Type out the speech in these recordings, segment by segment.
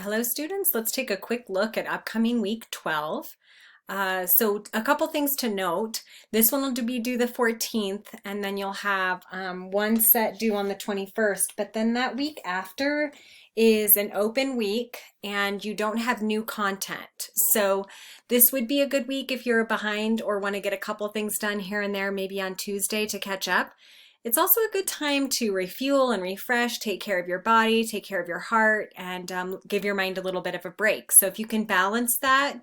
Hello students, let's take a quick look at upcoming week 12. So a couple things to note. This one will be due the 14th, and then you'll have one set due on the 21st, but then that week after is an open week and you don't have new content. So this would be a good week if you're behind or want to get a couple things done here and there, maybe on Tuesday to catch up. It's also a good time to refuel and refresh, take care of your body, take care of your heart, and give your mind a little bit of a break. So if you can balance that,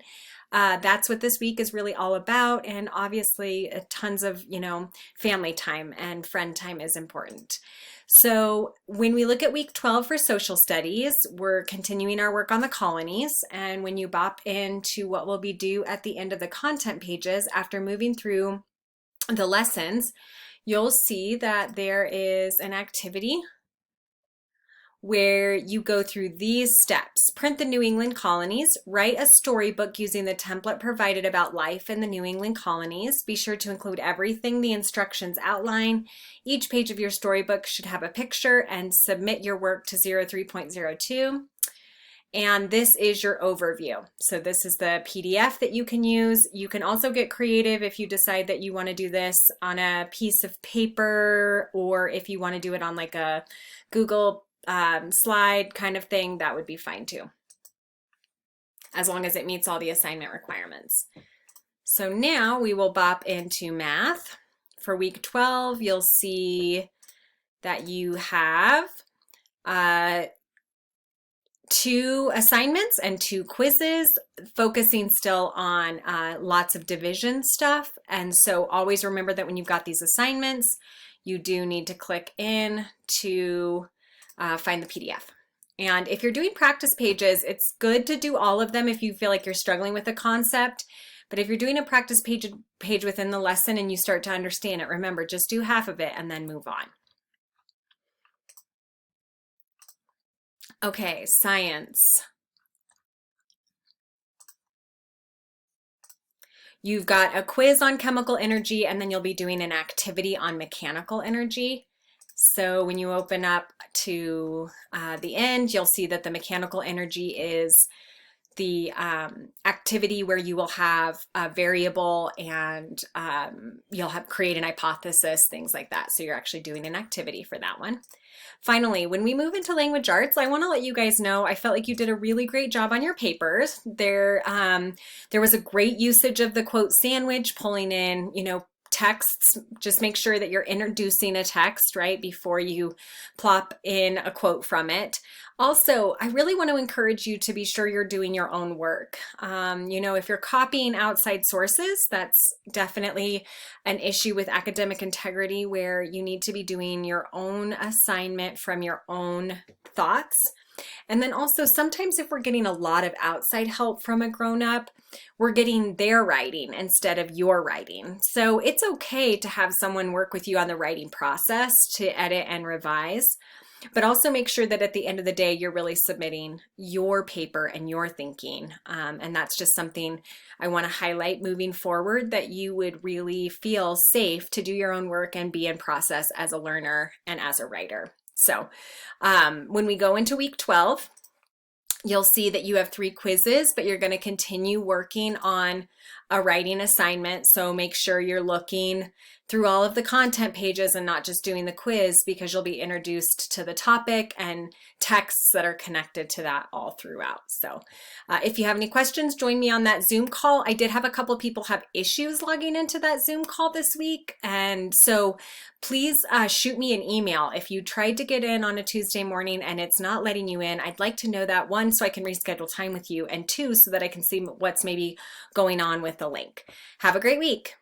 that's what this week is really all about. And obviously, tons of, family time and friend time is important. So when we look at week 12 for social studies, we're continuing our work on the colonies. And when you bop into what will be due at the end of the content pages after moving through the lessons, you'll see that there is an activity where you go through these steps. Print the New England colonies, write a storybook using the template provided about life in the New England colonies. Be sure to include everything the instructions outline. Each page of your storybook should have a picture, and submit your work to 03.02. And this is your overview. So this is the PDF that you can use. You can also get creative if you decide that you want to do this on a piece of paper, or if you want to do it on like a Google slide kind of thing, that would be fine too, as long as it meets all the assignment requirements. So now we will bop into math. For week 12, you'll see that you have 2 assignments and 2 quizzes, focusing still on lots of division stuff. And so always remember that when you've got these assignments, you do need to click in to find the PDF. And if you're doing practice pages, it's good to do all of them if you feel like you're struggling with a concept. But if you're doing a practice page within the lesson and you start to understand it, remember, just do half of it and then move on. Okay, science. You've got a quiz on chemical energy, and then you'll be doing an activity on mechanical energy. So when you open up to the end, you'll see that the mechanical energy is the activity where you will have a variable, and you'll have create an hypothesis, things like that. So you're actually doing an activity for that one. Finally, when we move into language arts, I want to let you guys know I felt like you did a really great job on your papers. There was a great usage of the quote sandwich, pulling in, texts. Just make sure that you're introducing a text right before you plop in a quote from it. Also, I really want to encourage you to be sure you're doing your own work. If you're copying outside sources, that's definitely an issue with academic integrity, where you need to be doing your own assignment from your own thoughts. And then also, sometimes if we're getting a lot of outside help from a grown-up, we're getting their writing instead of your writing. So it's okay to have someone work with you on the writing process to edit and revise, but also make sure that at the end of the day, you're really submitting your paper and your thinking. And that's just something I want to highlight moving forward, that you would really feel safe to do your own work and be in process as a learner and as a writer. So when we go into week 12, you'll see that you have 3 quizzes, but you're going to continue working on a writing assignment. So make sure you're looking through all of the content pages and not just doing the quiz, because you'll be introduced to the topic and texts that are connected to that all throughout. So if you have any questions, join me on that Zoom call. I did have a couple people have issues logging into that Zoom call this week. And so please shoot me an email if you tried to get in on a Tuesday morning and it's not letting you in. I'd like to know that, 1, so I can reschedule time with you, and 2, so that I can see what's maybe going on with the link. Have a great week.